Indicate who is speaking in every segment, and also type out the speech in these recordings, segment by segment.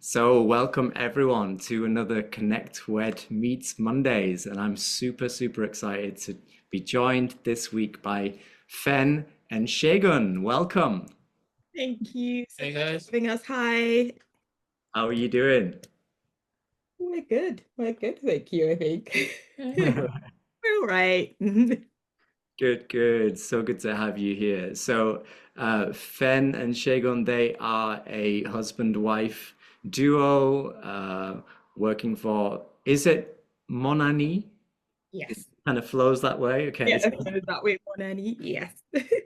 Speaker 1: So, welcome everyone to another Connect Wed Meets Mondays, and I'm super excited to be joined this week by Fen and Segun. Welcome.
Speaker 2: Thank you so
Speaker 3: Hey
Speaker 2: much for
Speaker 3: guys.
Speaker 2: having us. Hi.
Speaker 1: How are you doing?
Speaker 2: We're good. We're good, thank you, I think. We're all right.
Speaker 1: Good. So good to have you here. So, Fen and Segun, they are a husband-wife duo working for, is it MonAnnie? It
Speaker 2: Yes.
Speaker 1: kind of flows that way. Okay,
Speaker 2: Yeah,
Speaker 1: so
Speaker 2: that way, MonAnnie. Yes.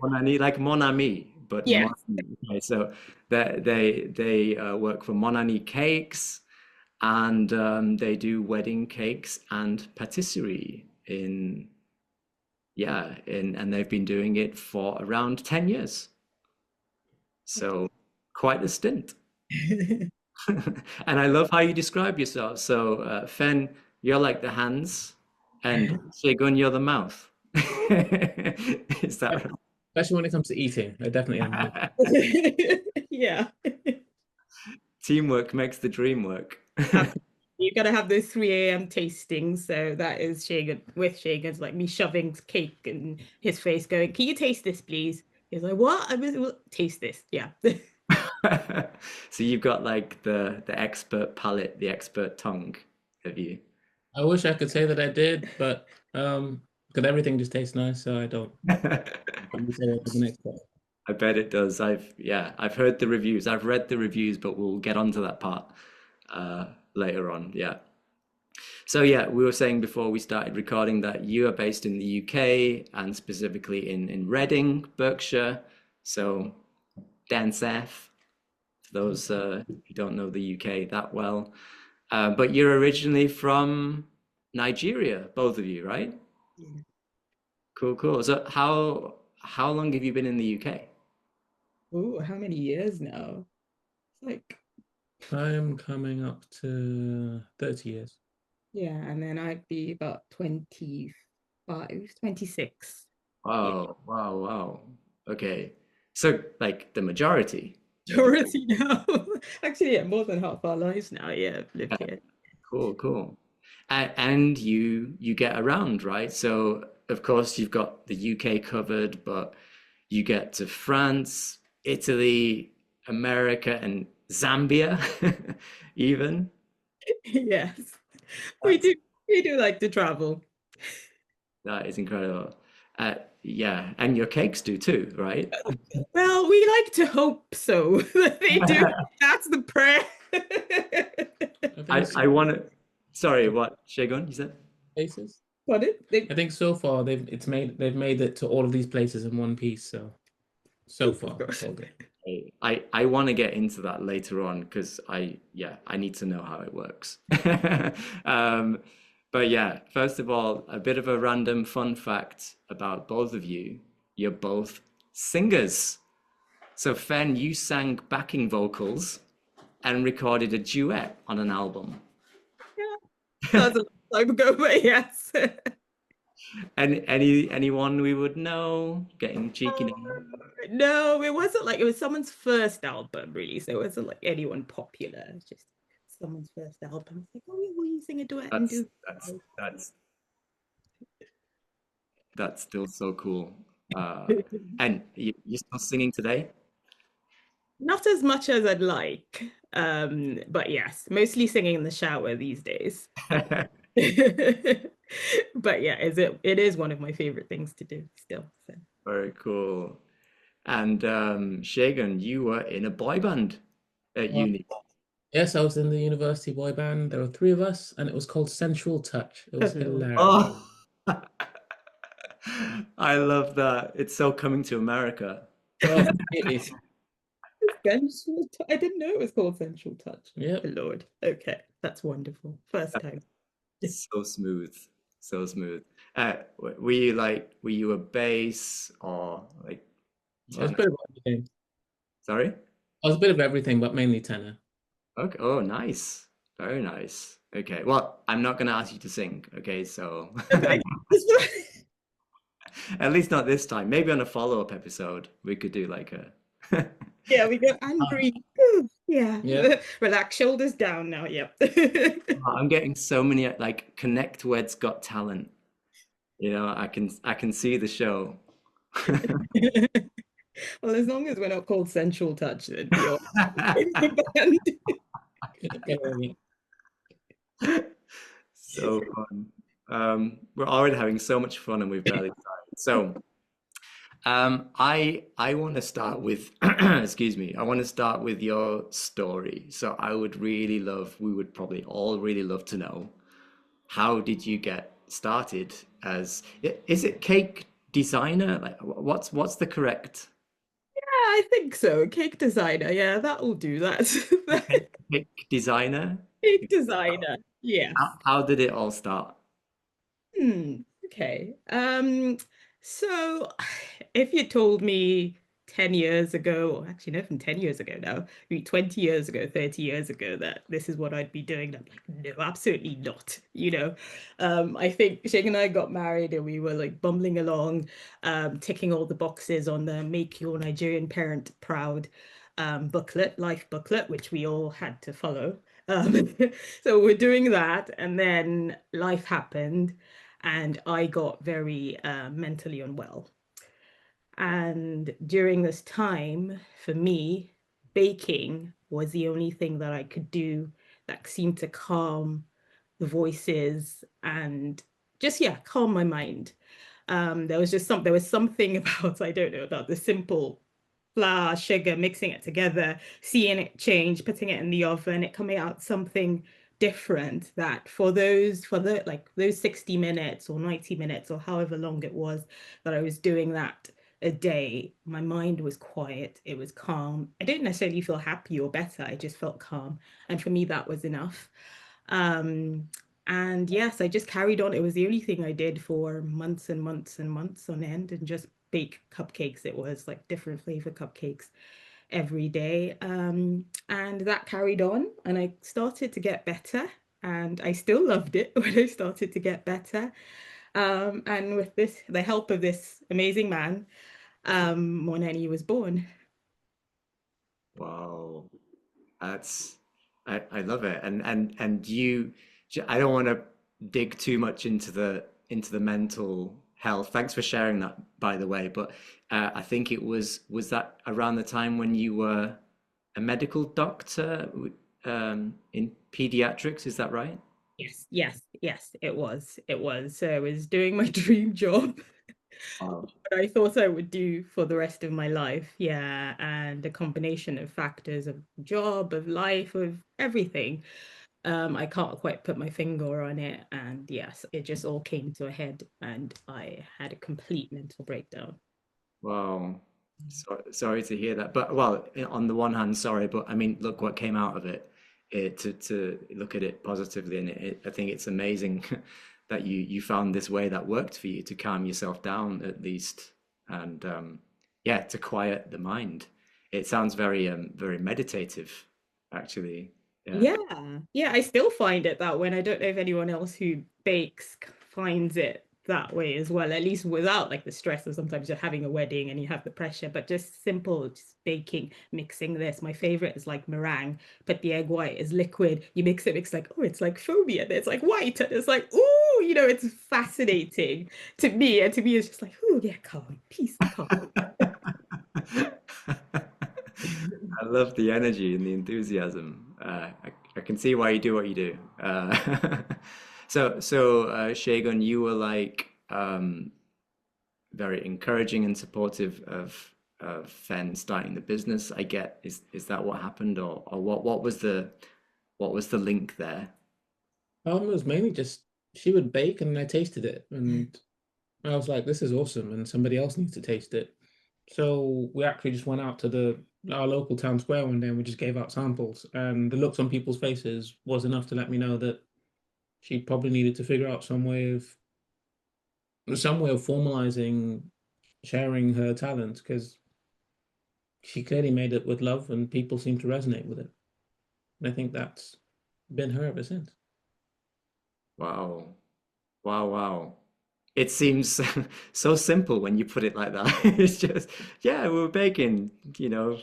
Speaker 1: Mon Ami, like Mon Ami, but Mon
Speaker 2: Yes.
Speaker 1: Ami. Okay, so they work for Mon Ami Cakes, and they do wedding cakes and patisserie in and they've been doing it for around 10 years. So quite a stint. And I love how you describe yourself. So Fen, you're like the hands, and Segun, you're the mouth. Is that
Speaker 3: Especially when it comes to eating, I definitely am.
Speaker 1: right?
Speaker 2: Yeah.
Speaker 1: Teamwork makes the dream work.
Speaker 2: You gotta have those 3 a.m. tastings. So that is Shagan with Shagan's like me shoving cake in his face, going, "Can you taste this, please?" He's like, "What? I mean, well, taste this." Yeah.
Speaker 1: So you've got like the expert palate, the expert tongue, have you?
Speaker 3: I wish I could say that I did, but because everything just tastes nice, so I don't. I'm just saying as an expert.
Speaker 1: I bet it does. I've heard the reviews. I've read the reviews, but we'll get onto that part later on. Yeah. So yeah, we were saying before we started recording that you are based in the UK and specifically in Reading, Berkshire. So down south, for those who don't know the UK that well. But you're originally from Nigeria, both of you, right?
Speaker 2: Yeah.
Speaker 1: Cool. So how long have you been in the UK?
Speaker 2: Oh, how many years now? It's like,
Speaker 3: I'm coming up to 30 years.
Speaker 2: yeah, and then I'd be about 25, 26. Yeah.
Speaker 1: Wow. Okay. So like the majority of your
Speaker 2: Majority now. Actually, yeah, more than half our lives now. Yeah, I've lived here.
Speaker 1: cool. And you get around, right? So of course you've got the UK covered, but you get to France, Italy, America, and Zambia, even.
Speaker 2: Yes, we
Speaker 1: That's
Speaker 2: do. We do like to travel.
Speaker 1: that is incredible. Uh, yeah, and your cakes do too, right?
Speaker 2: Well, we like to hope so. They do. That's the prayer.
Speaker 3: I think
Speaker 1: I want to. Sorry, what, Shagun, you said?
Speaker 3: places.
Speaker 2: What it?
Speaker 3: I think so far they've made it to all of these places in one piece. So far it's all good.
Speaker 1: I want to get into that later on because I need to know how it works. Um, but yeah, first of all, a bit of a random fun fact about both of you. You're both singers. So Fen, you sang backing vocals and recorded a duet on an album.
Speaker 2: Yeah, that's a long time ago, but yes.
Speaker 1: And anyone we would know getting cheeky name?
Speaker 2: No, it wasn't like it was someone's first album, really. So it wasn't like anyone popular. It's just someone's first album. It's like, oh, yeah, will you sing a duet and
Speaker 1: That's
Speaker 2: do?
Speaker 1: that's that's that's still so cool. And you're still singing today?
Speaker 2: Not as much as I'd like, but yes, mostly singing in the shower these days. But yeah, it is one of my favorite things to do still. So.
Speaker 1: Very cool. And Shagun, you were in a boy band at
Speaker 3: Uh,
Speaker 1: uni.
Speaker 3: yes, I was in the university boy band. There were three of us, and it was called Sensual Touch. It was
Speaker 2: Hello.
Speaker 3: hilarious.
Speaker 1: Oh, I love that. It's so coming to America.
Speaker 3: Oh, completely.
Speaker 2: I didn't know it was called Sensual Touch.
Speaker 3: Yep.
Speaker 2: Oh, Lord. Okay, that's wonderful. First time.
Speaker 1: So smooth, so smooth. Were you a bass or like
Speaker 3: I was a
Speaker 1: tenor?
Speaker 3: bit of everything.
Speaker 1: Sorry?
Speaker 3: I was a bit of everything, but mainly tenor.
Speaker 1: Okay. Oh, nice. Very nice. Okay. Well, I'm not gonna ask you to sing. Okay, so
Speaker 2: Okay.
Speaker 1: at least not this time. Maybe on a follow-up episode, we could do like a
Speaker 2: Yeah, we go and breathe. Yeah.
Speaker 3: Yeah.
Speaker 2: Relax, shoulders down now. Yep.
Speaker 1: I'm getting so many like Connect Wed's Got Talent. You know, I can see the show.
Speaker 2: Well, as long as we're not called Sensual Touch, then we all in the band.
Speaker 1: So fun. We're already having so much fun and we've barely started. So I want to start with excuse me, I want to start with your story. So I would really love, we would probably all really love to know, how did you get started as, is it cake designer? Like what's the correct
Speaker 2: I think so. Cake designer. Yeah, that will do that.
Speaker 1: cake designer?
Speaker 2: Cake designer. Yes.
Speaker 1: How did it all start?
Speaker 2: Okay. So if you told me 10 years ago, or actually not even 10 years ago now, maybe 20 years ago, 30 years ago, that this is what I'd be doing, I'm like, no, absolutely not. I think Shane and I got married and we were like bumbling along, ticking all the boxes on the Make Your Nigerian Parent Proud life booklet, which we all had to follow. Um, so we're doing that, and then life happened and I got very mentally unwell. And during this time, for me, baking was the only thing that I could do that seemed to calm the voices and just, yeah, calm my mind. There was something about, I don't know, about the simple flour, sugar, mixing it together, seeing it change, putting it in the oven, it coming out something different that those 60 minutes or 90 minutes or however long it was that I was doing that a day, my mind was quiet, it was calm. I didn't necessarily feel happy or better, I just felt calm. And for me, that was enough. Um, and yes, I just carried on. It was the only thing I did for months and months and months on end, and just bake cupcakes. It was like different flavor cupcakes every day. And that carried on, and I started to get better. And I still loved it when I started to get better. And with the help of this amazing man, MonAnnie was born.
Speaker 1: Wow. That's I love it. And you I don't want to dig too much into the mental health. Thanks for sharing that, by the way. But I think it was that around the time when you were a medical doctor in pediatrics, is that right?
Speaker 2: Yes, yes, yes, it was. It was. So I was doing my dream job.
Speaker 1: Wow.
Speaker 2: What I thought I would do for the rest of my life. Yeah. And a combination of factors of job, of life, of everything. I can't quite put my finger on it. And yes, it just all came to a head and I had a complete mental breakdown.
Speaker 1: Wow. Sorry to hear that. But well, on the one hand, sorry, but I mean, look what came out of it. To look at it positively, and I think it's amazing that you found this way that worked for you to calm yourself down at least, and yeah, to quiet the mind. It sounds very meditative, actually. Yeah.
Speaker 2: Yeah, yeah, I still find it that when I don't know if anyone else who bakes finds it that way as well, at least without like the stress of sometimes you're having a wedding and you have the pressure, but just simple, just baking, mixing this. My favorite is like meringue, but the egg white is liquid. You mix like, oh, it's like foamy and it's like white and it's like, ooh, it's fascinating to me. And to me, it's just like, oh, yeah, calm, peace, calm.
Speaker 1: I love the energy and the enthusiasm. I can see why you do what you do. Shagun, you were like very encouraging and supportive of Fen starting the business. I get is that what happened, or what was the link there?
Speaker 3: It was mainly just she would bake and I tasted it and I was like, this is awesome and somebody else needs to taste it. So we actually just went out to our local town square one day and we just gave out samples and the looks on people's faces was enough to let me know that she probably needed to figure out some way of formalizing sharing her talent because she clearly made it with love and people seem to resonate with it. And I think that's been her ever since.
Speaker 1: Wow, wow, wow. it seems so simple when you put it like that. It's just, yeah, we were baking, you know,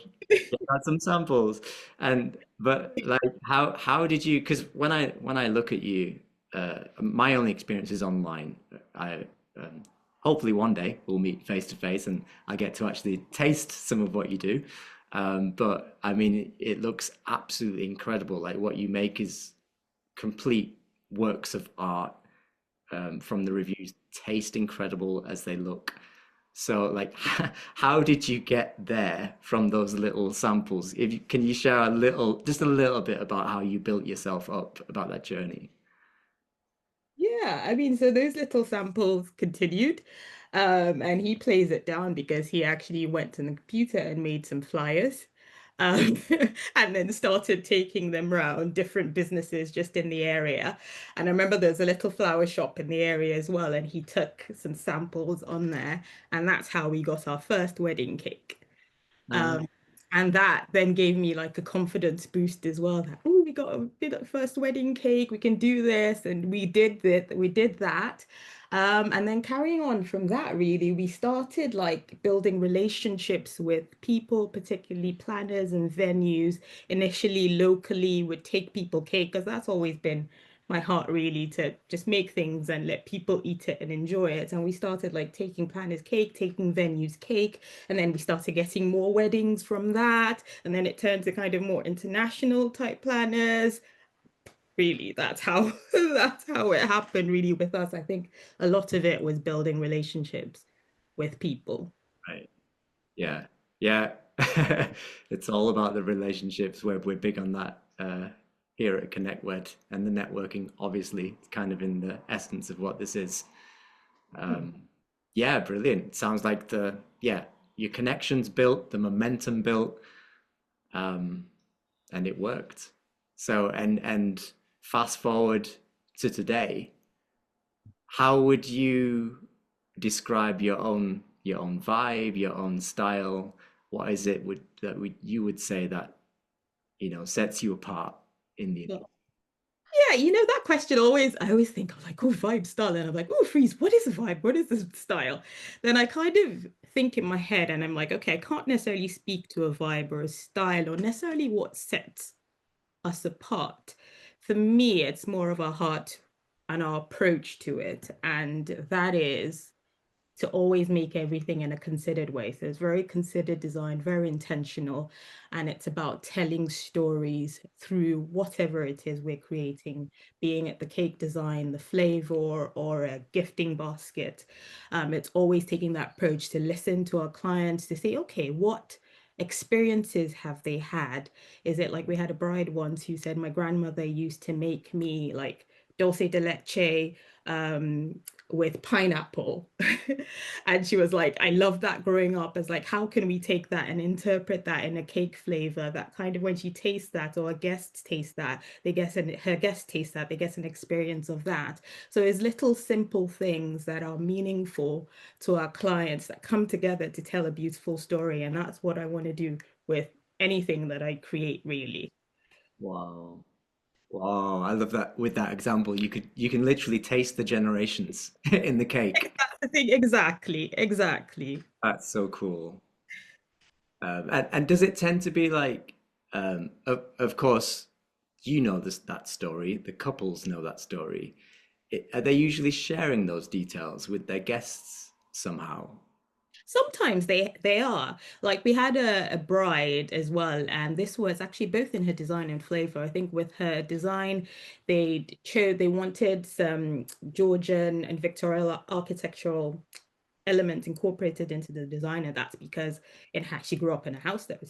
Speaker 1: got some samples. And but like how did you, because when I look at you, my only experience is online. I hopefully one day we'll meet face to face and I get to actually taste some of what you do. But I mean, it looks absolutely incredible. Like what you make is complete works of art. From the reviews, taste incredible as they look. So, like, how did you get there from those little samples? If you, can you share a little, just a little bit about how you built yourself up, about that journey?
Speaker 2: Yeah, I mean, so those little samples continued. And he plays it down because he actually went to the computer and made some flyers. Um, and then started taking them around different businesses just in the area. And I remember there's a little flower shop in the area as well, and he took some samples on there, and that's how we got our first wedding cake.
Speaker 1: Um,
Speaker 2: Um, and that then gave me like a confidence boost as well that, oh, we got a did a first wedding cake, we can do this. And we did that. And then carrying on from that, really, we started like building relationships with people, particularly planners and venues. Initially, locally, would take people cake because that's always been my heart really to just make things and let people eat it and enjoy it. And we started like taking planners cake, taking venues cake, and then we started getting more weddings from that. And then it turned to kind of more international type planners. Really, that's how that's how it happened really with us. I think a lot of it was building relationships with people.
Speaker 1: right. Yeah. Yeah. It's all about the relationships. We're big on that here at Connect Wed, and the networking, obviously, it's kind of in the essence of what this is. Um, yeah, brilliant. Sounds like yeah, your connections built, the momentum built, um, and it worked. So, and fast forward to today, how would you describe your own vibe, your own style? What is it you would say that, sets you apart in the industry?
Speaker 2: Yeah, that question always, I always think of like, oh, vibe style. And I'm like, oh, freeze, what is a vibe? What is this style? Then I kind of think in my head and I'm like, okay, I can't necessarily speak to a vibe or a style or necessarily what sets us apart. For me, it's more of our heart and our approach to it. And that is to always make everything in a considered way. So it's very considered design, very intentional, and it's about telling stories through whatever it is we're creating, being it the cake design, the flavor, or a gifting basket. It's always taking that approach to listen to our clients to say, okay, what experiences have they had? Is it like we had a bride once who said, my grandmother used to make me like dulce de leche um, with pineapple. And she was like, I love that growing up. As like, how can we take that and interpret that in a cake flavor? That kind of when she tastes that or a guest tastes that, they get her guest tastes that, they get an experience of that. So it's little simple things that are meaningful to our clients that come together to tell a beautiful story. And that's what I want to do with anything that I create, really.
Speaker 1: Wow. Wow, I love that. With that example, you can literally taste the generations in the cake.
Speaker 2: That's the thing, exactly, exactly.
Speaker 1: That's so cool. And does it tend to be like, of course, you know that story, the couples know that story. Are they usually sharing those details with their guests somehow?
Speaker 2: Sometimes they are. Like we had a bride as well, and this was actually both in her design and flavor. I think with her design, they wanted some Georgian and Victorian architectural elements incorporated into the design, and that's because she grew up in a house that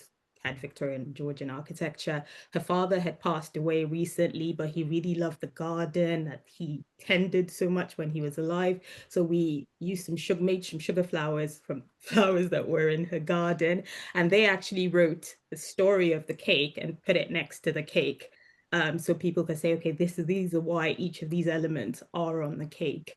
Speaker 2: had Victorian Georgian architecture. Her father had passed away recently, but he really loved the garden that he tended so much when he was alive. So we used made some sugar flowers from flowers that were in her garden, and they actually wrote the story of the cake and put it next to the cake. So people could say, okay, these are why each of these elements are on the cake.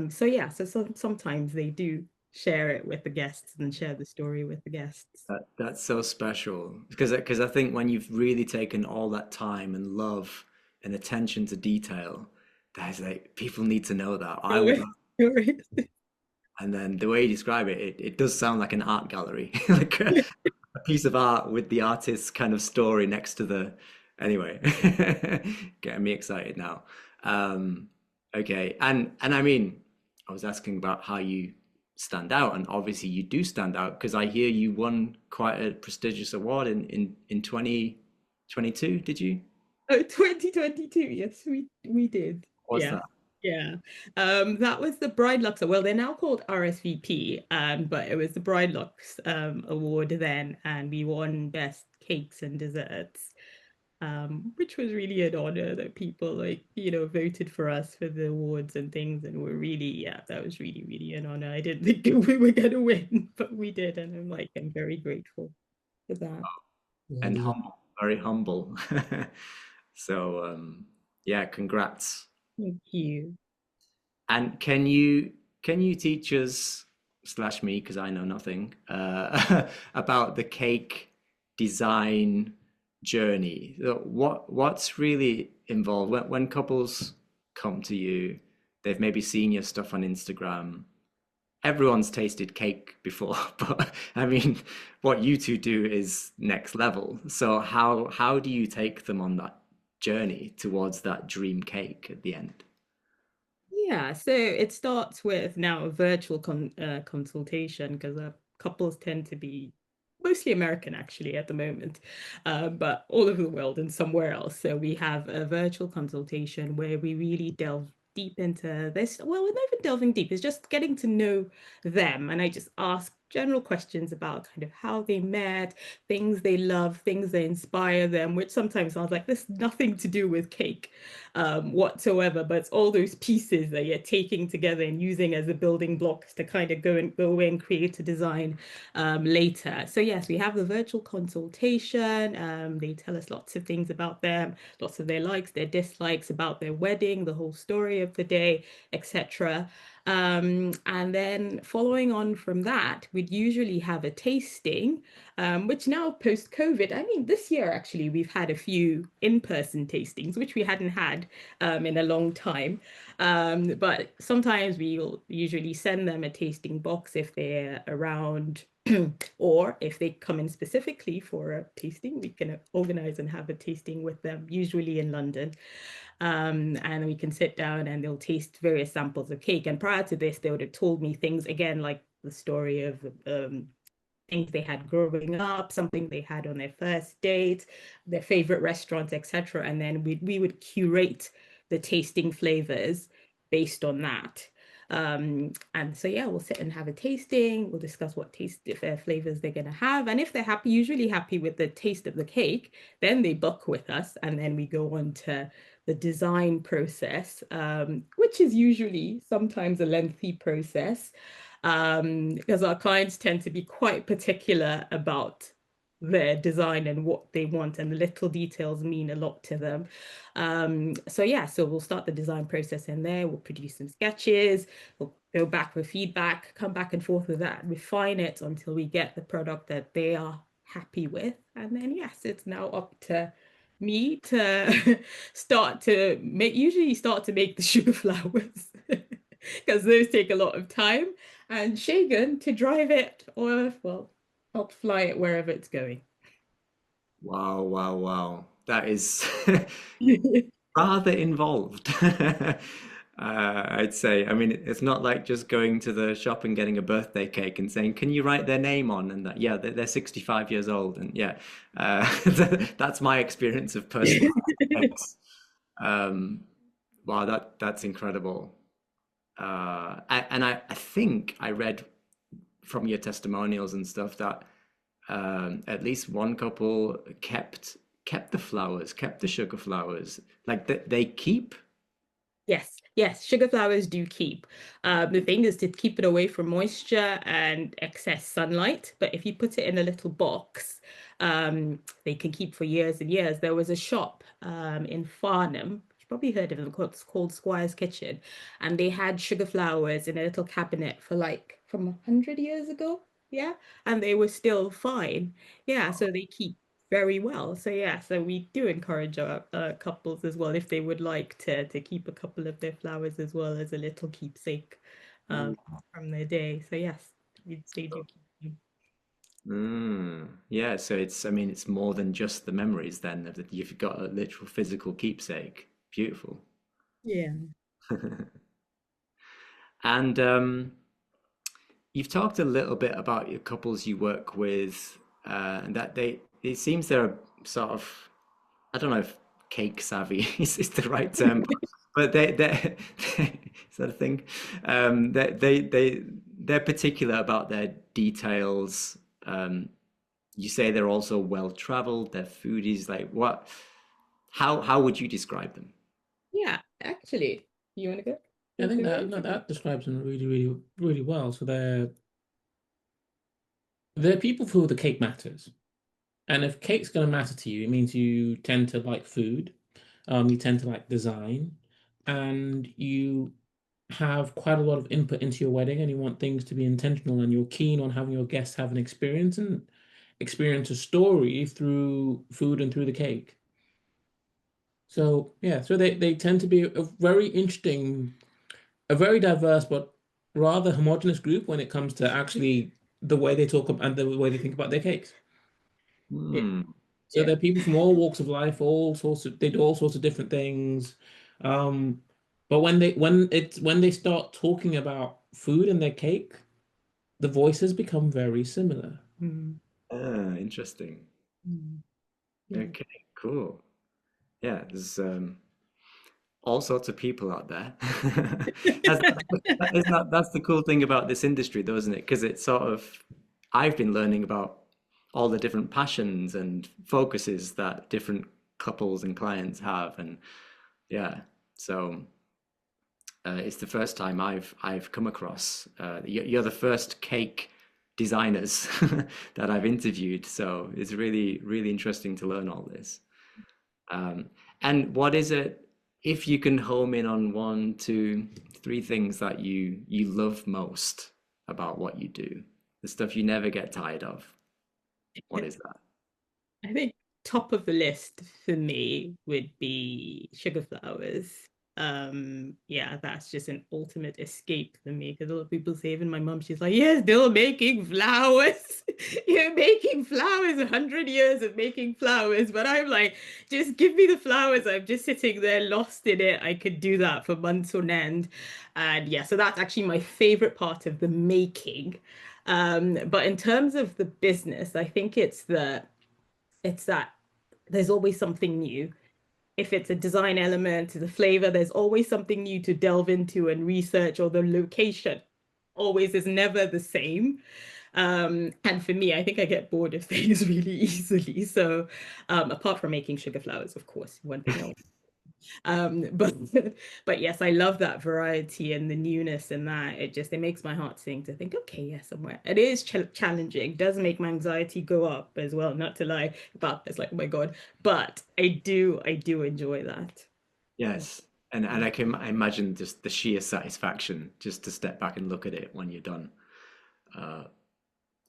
Speaker 2: So yeah, so sometimes they do share it with the guests and share the story with the guests.
Speaker 1: That's so special because I think when you've really taken all that time and love and attention to detail, there's like people need to know that.
Speaker 2: Oh,
Speaker 1: And then the way you describe it, it does sound like an art gallery, like a piece of art with the artist's kind of story next to the. Anyway, getting me excited now. Um, okay, and I mean, I was asking about how you stand out, and obviously you do stand out because I hear you won quite a prestigious award in 2022. Did you?
Speaker 2: Oh, 2022. Yes, we did.
Speaker 1: What's
Speaker 2: Yeah.
Speaker 1: that?
Speaker 2: Yeah. That was the Bride Lux. Well, they're now called RSVP, but it was the Bride Lux award then, and we won best cakes and desserts. Which was really an honor that people voted for us for the awards and things, and we're really, yeah, that was really, really an honor. I didn't think we were gonna win, but we did, and I'm very grateful for that.
Speaker 1: And
Speaker 3: Yeah.
Speaker 1: humble, very humble. So yeah, congrats.
Speaker 2: Thank you.
Speaker 1: And can you teach us slash me because I know nothing about the cake design journey? What's really involved when couples come to you? They've maybe seen your stuff on Instagram. Everyone's tasted cake before, but I mean, what you two do is next level. So how do you take them on that journey towards that dream cake at the end?
Speaker 2: Yeah, so it starts with now a virtual consultation because couples tend to be mostly American actually at the moment, but all over the world and somewhere else. So we have a virtual consultation where we really delve deep into this. Well, we're not even delving deep, it's just getting to know them. And I just ask general questions about kind of how they met, things they love, things that inspire them, which sometimes sounds like there's nothing to do with cake whatsoever, but it's all those pieces that you're taking together and using as the building blocks to kind of go away and create a design later. So yes, we have the virtual consultation. They tell us lots of things about them, lots of their likes, their dislikes, about their wedding, the whole story of the day, etc. And then following on from that, we'd usually have a tasting, which now post-COVID, I mean, this year actually, we've had a few in-person tastings, which we hadn't had in a long time. But sometimes we'll usually send them a tasting box if they're around, or if they come in specifically for a tasting, we can organize and have a tasting with them, usually in London. And we can sit down and they'll taste various samples of cake. And prior to this, they would have told me things again, like the story of things they had growing up, something they had on their first date, their favorite restaurants, etc. And then we would curate the tasting flavors based on that. And so yeah, we'll sit and have a tasting. We'll discuss what taste if flavors they're gonna have, and if they're happy, usually happy with the taste of the cake, then they book with us, and then we go on to the design process, which is usually sometimes a lengthy process because our clients tend to be quite particular about their design and what they want, and the little details mean a lot to them. So yeah, so we'll start the design process in there. We'll produce some sketches, we'll go back with feedback, come back and forth with that, refine it until we get the product that they are happy with. And then yes, it's now up to me to start to make the sugar flowers because those take a lot of time, and Shagan to drive it, or well, help fly it wherever it's going.
Speaker 1: Wow, wow, wow. That is rather involved. I'd say. I mean, it's not like just going to the shop and getting a birthday cake and saying, "Can you write their name on?" And that, yeah, they're 65 years old, and yeah, that's my experience of personal cakes. Um, wow, that's incredible. And I think I read from your testimonials and stuff that at least one couple kept the flowers, kept the sugar flowers. Like they keep.
Speaker 2: Yes, yes, sugar flowers do keep. The thing is to keep it away from moisture and excess sunlight. But if you put it in a little box, they can keep for years and years. There was a shop in Farnham. You probably heard of them. It's called Squire's Kitchen, and they had sugar flowers in a little cabinet for like from 100 years ago. Yeah, and they were still fine. Yeah, so they keep very well. So yeah, so we do encourage our couples as well if they would like to keep a couple of their flowers as well as a little keepsake. um, from their day. So yes, they do keep you.
Speaker 1: Yeah, so I mean, it's more than just the memories then. You've got a literal physical keepsake. Beautiful.
Speaker 2: Yeah.
Speaker 1: And you've talked a little bit about your couples you work with, and that it seems they're sort of, I don't know if cake savvy is the right term, but is that a thing? They're particular about their details. You say they're also well traveled. They're foodies. Like what? How would you describe them?
Speaker 2: Yeah, actually, you want to go?
Speaker 3: I think
Speaker 2: Do
Speaker 3: that
Speaker 2: it?
Speaker 3: no, that describes them really, really, really well. So they're people for who the cake matters. And if cake's going to matter to you, it means you tend to like food, you tend to like design, and you have quite a lot of input into your wedding, and you want things to be intentional, and you're keen on having your guests have an experience and experience a story through food and through the cake. So yeah, so they tend to be a very interesting, a very diverse but rather homogenous group when it comes to actually the way they talk and the way they think about their cakes.
Speaker 2: Yeah.
Speaker 1: Hmm.
Speaker 3: So
Speaker 2: Yeah.
Speaker 3: they're people from all walks of life, they do all sorts of different things. Um, but when they start talking about food and their cake, the voices become very similar.
Speaker 2: Mm,
Speaker 1: Interesting.
Speaker 2: yeah.
Speaker 1: Okay, cool. Yeah, there's all sorts of people out there. That's, that's the cool thing about this industry, though, isn't it? Because it's sort of, I've been learning about all the different passions and focuses that different couples and clients have, and yeah, so it's the first time I've come across. You're the first cake designers that I've interviewed, so it's really interesting to learn all this. Um, and what is it, if you can home in on one, two, three things that you love most about what you do, the stuff you never get tired of, what is that?
Speaker 2: I think top of the list for me would be sugar flowers. Yeah, that's just an ultimate escape for me because a lot of people say, even my mom, she's like, "Yes, still making flowers. You're making flowers, 100 years of making flowers." But I'm like, just give me the flowers. I'm just sitting there lost in it. I could do that for months on end. And yeah, so that's actually my favorite part of the making. But in terms of the business, I think it's that there's always something new. If it's a design element, the flavor, there's always something new to delve into and research, or the location always is never the same. And for me, I think I get bored of things really easily. So, apart from making sugar flowers, of course, one thing I but but yes, I love that variety and the newness and that. It makes my heart sing to think, okay, yeah, somewhere. It is challenging, does make my anxiety go up as well, not to lie about it's like, oh my God. But I do enjoy that. Yeah.
Speaker 1: Yes, and I can imagine just the sheer satisfaction just to step back and look at it when you're done. Uh,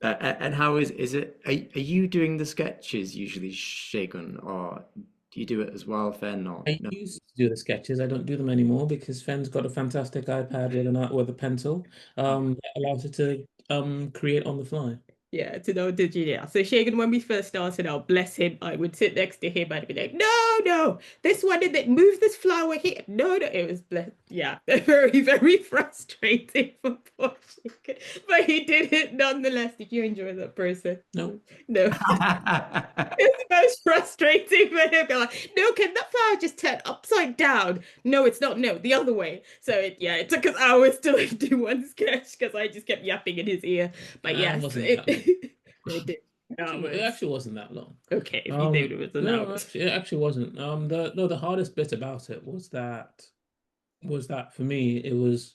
Speaker 1: and how is it? Are you doing the sketches usually, Shagun, or do you do it as well, Fen, or
Speaker 3: I
Speaker 1: no?
Speaker 3: used to do the sketches. I don't do them anymore because Fen's got a fantastic iPad with a pencil that allows it to create on the fly.
Speaker 2: Yeah, to know the junior. So Shagan, when we first started out, bless him, I would sit next to him and I'd be like, no, no, this one didn't move this flower here. No, no, it was bless. Yeah, very, very frustrating for poor Shagan. But he did it nonetheless. Did you enjoy that person?
Speaker 3: No.
Speaker 2: No. It's the most frustrating for him. Be like, no, can that flower just turn upside down? No, it's not. No, the other way. So it took us hours to like do one sketch because I just kept yapping in his ear. But
Speaker 3: It
Speaker 2: yes,
Speaker 3: wasn't that long.
Speaker 2: it did
Speaker 3: It
Speaker 2: hours.
Speaker 3: actually wasn't that long.
Speaker 2: Okay, if you did, it was an
Speaker 3: No,
Speaker 2: hours.
Speaker 3: it actually wasn't. The hardest bit about it was that for me it was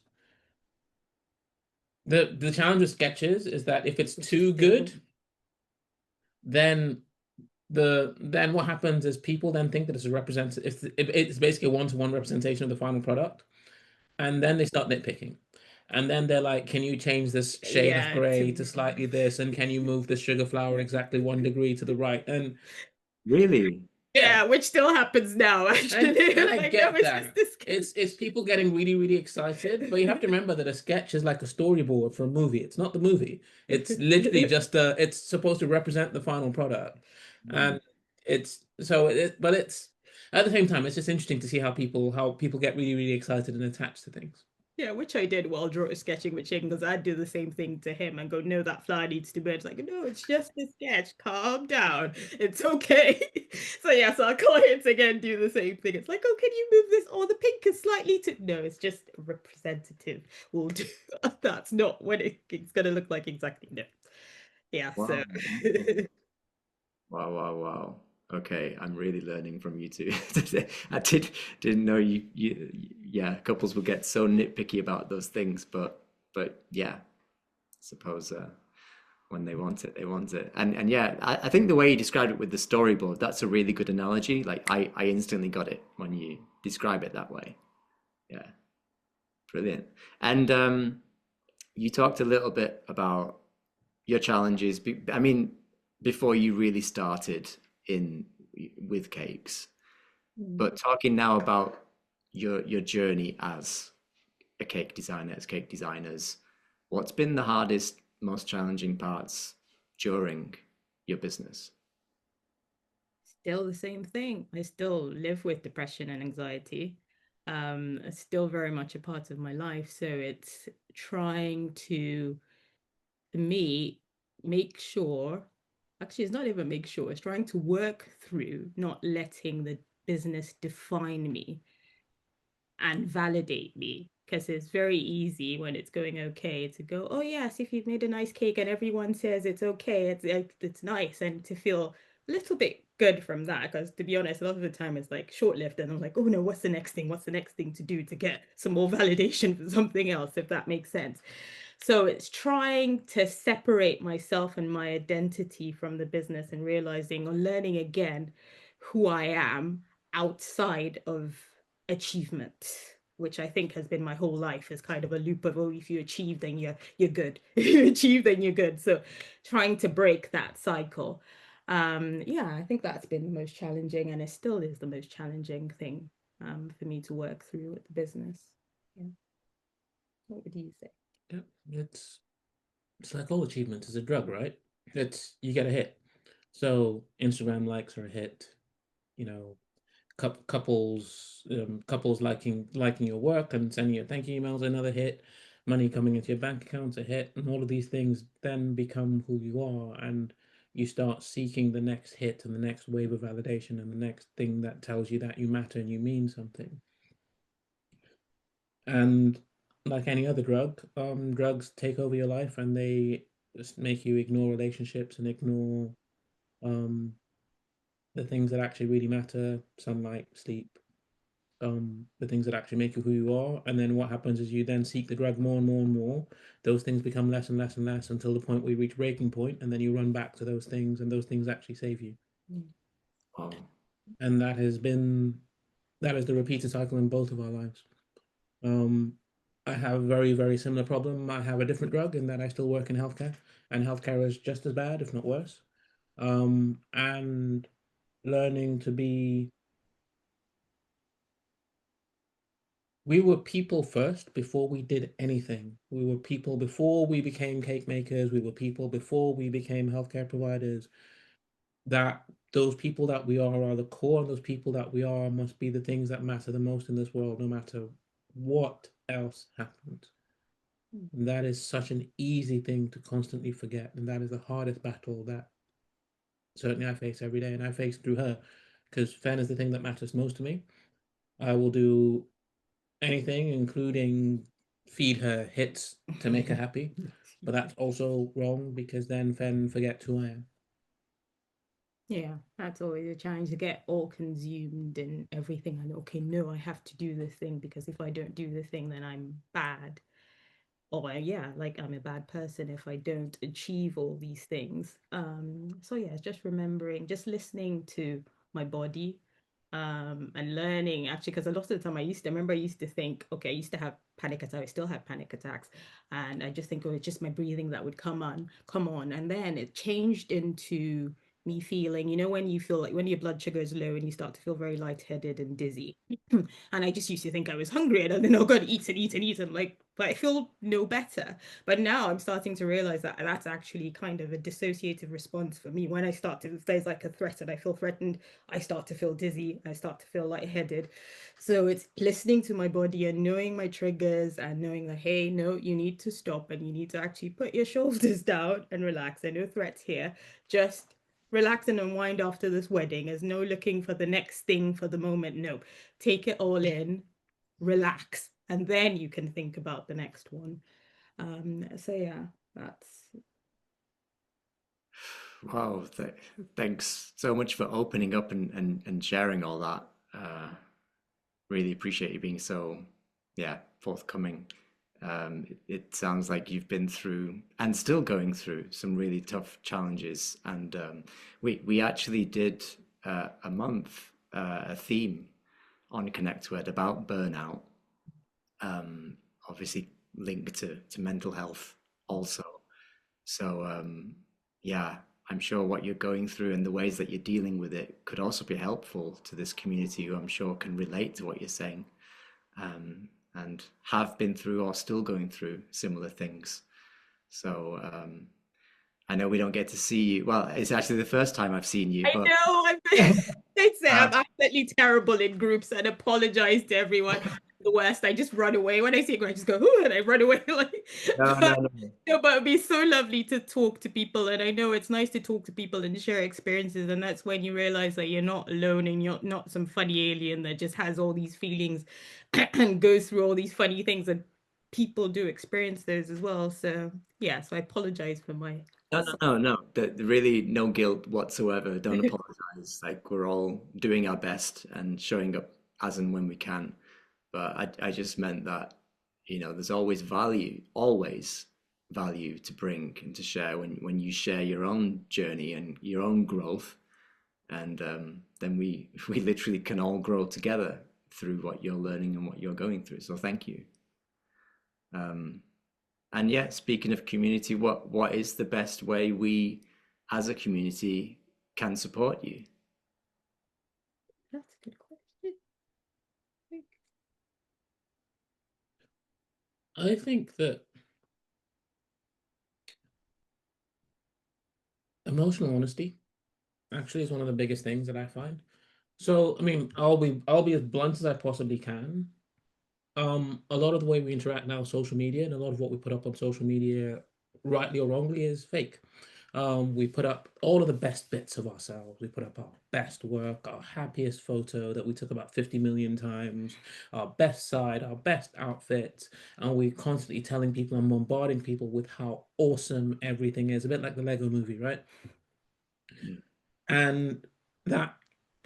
Speaker 3: the challenge with sketches is that if it's too good, then then what happens is people then think that it's a it's basically a one-to-one representation of the final product, and then they start nitpicking. And then they're like, can you change this shade of
Speaker 2: Yeah,
Speaker 3: gray to slightly this? And can you move the sugar flour exactly 1 degree to the right? And
Speaker 1: Really?
Speaker 2: Yeah, which still happens now, actually.
Speaker 3: And I
Speaker 2: Like,
Speaker 3: get
Speaker 2: no, it's
Speaker 3: that.
Speaker 2: just this.
Speaker 3: It's people getting really, really excited, but you have to remember that a sketch is like a storyboard for a movie. It's not the movie. It's literally just it's supposed to represent the final product. And it's so but it's at the same time, it's just interesting to see how people get really, really excited and attached to things.
Speaker 2: Yeah, which I did while sketching with Shane, because I'd do the same thing to him and go, no, that flower needs to be. It's like, no, it's just a sketch. Calm down. It's okay. So yeah, so our clients again do the same thing. It's like, oh, can you move this? Oh, the pink is slightly too. No, it's just representative. We'll do that's not what it's gonna look like exactly. No. Yeah, so
Speaker 1: Wow. Wow, wow, wow. Okay, I'm really learning from you two today. I didn't know yeah, couples would get so nitpicky about those things, but yeah, suppose when they want it, they want it. And yeah, I think the way you described it with the storyboard, that's a really good analogy. Like I instantly got it when you describe it that way. Yeah, brilliant. And you talked a little bit about your challenges. I mean, before you really started in with cakes, but talking now about your journey as a cake designer, as cake designers, what's been the hardest, most challenging parts during your business?
Speaker 2: still the same thing. I still live with depression and anxiety. It's still very much a part of my life. So it's trying to, for me, make sure, actually, it's not even make sure, it's trying to work through not letting the business define me and validate me. Because it's very easy when it's going okay to go, oh yes, if you've made a nice cake and everyone says it's okay, it's nice, and to feel a little bit good from that. Because to be honest, a lot of the time it's like short-lived, and I'm like, oh no, what's the next thing? What's the next thing to do to get some more validation for something else, if that makes sense. So it's trying to separate myself and my identity from the business and realizing or learning again who I am outside of achievement, which I think has been my whole life, is kind of a loop of, oh, if you achieve, then you're good. If you achieve, then you're good. So trying to break that cycle. Yeah, I think that's been the most challenging, and it still is the most challenging thing for me to work through with the business. Yeah. What would you say?
Speaker 3: Yeah, it's like all achievement is a drug, right? It's you get a hit. So Instagram likes are a hit, you know, couples liking your work and sending you thank you emails, another hit, money coming into your bank account's a hit, and all of these things then become who you are, and you start seeking the next hit and the next wave of validation and the next thing that tells you that you matter and you mean something. And like any other drug, drugs take over your life and they just make you ignore relationships and ignore um the things that actually really matter, sunlight, sleep, the things that actually make you who you are. And then what happens is you then seek the drug more and more and more. Those things become less and less and less until the point where you reach breaking point, and then you run back to those things, and those things actually save you.
Speaker 1: Wow.
Speaker 3: And that is the repeated cycle in both of our lives. Um, I have a very, very similar problem. I have a different drug in that I still work in healthcare, and healthcare is just as bad, if not worse. And learning to be we were people first before we did anything. We were people before we became cake makers. We were people before we became healthcare providers. That those people that we are the core, and those people that we are must be the things that matter the most in this world, no matter what else happens. And that is such an easy thing to constantly forget. And that is the hardest battle that certainly I face every day. And I face through her because Fen is the thing that matters most to me. I will do anything, including feed her hits to make her happy. But that's also wrong because then Fen forgets who I am.
Speaker 2: Yeah, that's always a challenge, to get all consumed in everything. And okay, no, I have to do this thing because if I don't do the thing, then I'm bad. Or yeah, like I'm a bad person if I don't achieve all these things. So yeah, it's just remembering, just listening to my body, and learning actually, because a lot of the time I used to think, okay, I used to have panic attacks, I still have panic attacks, and I just think, oh, it's just my breathing that would come on. And then it changed into me feeling, you know, when you feel like when your blood sugar is low and you start to feel very lightheaded and dizzy. And I just used to think I was hungry and then, oh God, eat and eat and eat. And like, but I feel no better. But now I'm starting to realize that that's actually kind of a dissociative response for me. When I start to, if there's like a threat and I feel threatened, I start to feel dizzy, I start to feel lightheaded. So it's listening to my body and knowing my triggers and knowing that, hey, no, you need to stop and you need to actually put your shoulders down and relax. There are no threats here. Just relax and unwind after this wedding. There's no looking for the next thing for the moment. No, take it all in, relax, and then you can think about the next one. So yeah, that's
Speaker 1: Wow, thanks so much for opening up and sharing all that. Really appreciate you being so, yeah, forthcoming. It sounds like you've been through and still going through some really tough challenges. And we actually did a month, a theme on ConnectWord about burnout, obviously linked to mental health also. So yeah, I'm sure what you're going through and the ways that you're dealing with it could also be helpful to this community who I'm sure can relate to what you're saying, and have been through or still going through similar things. So I know we don't get to see you. Well, it's actually the first time I've seen you,
Speaker 2: I
Speaker 1: but
Speaker 2: know. They say
Speaker 1: uh,
Speaker 2: I'm absolutely terrible in groups and apologize to everyone. The worst. I just run away. When I see a group, I just go, ooh, and I run away. Like,
Speaker 1: no, no,
Speaker 2: but,
Speaker 1: no.
Speaker 2: no, but it'd be so lovely to talk to people. And I know it's nice to talk to people and share experiences. And that's when you realize that you're not alone and you're not some funny alien that just has all these feelings and goes through all these funny things. And people do experience those as well. So yeah, so I apologize for my
Speaker 1: No, no, no, no. Really no guilt whatsoever. Don't apologize. Like we're all doing our best and showing up as and when we can. But I just meant that, there's always value to bring and to share when you share your own journey and your own growth. And then we we literally can all grow together through what you're learning and what you're going through. So thank you. Um, and yeah, speaking of community, what is the best way we as a community can support you?
Speaker 2: That's a good question.
Speaker 3: I think that emotional honesty actually is one of the biggest things that I find. So, I mean, I'll be as blunt as I possibly can. A lot of the way we interact now with social media and a lot of what we put up on social media, rightly or wrongly, is fake. We put up all of the best bits of ourselves. We put up our best work, our happiest photo that we took about 50 million times, our best side, our best outfit, and we're constantly telling people and bombarding people with how awesome everything is. A bit like the Lego movie, right?
Speaker 1: Mm.
Speaker 3: And that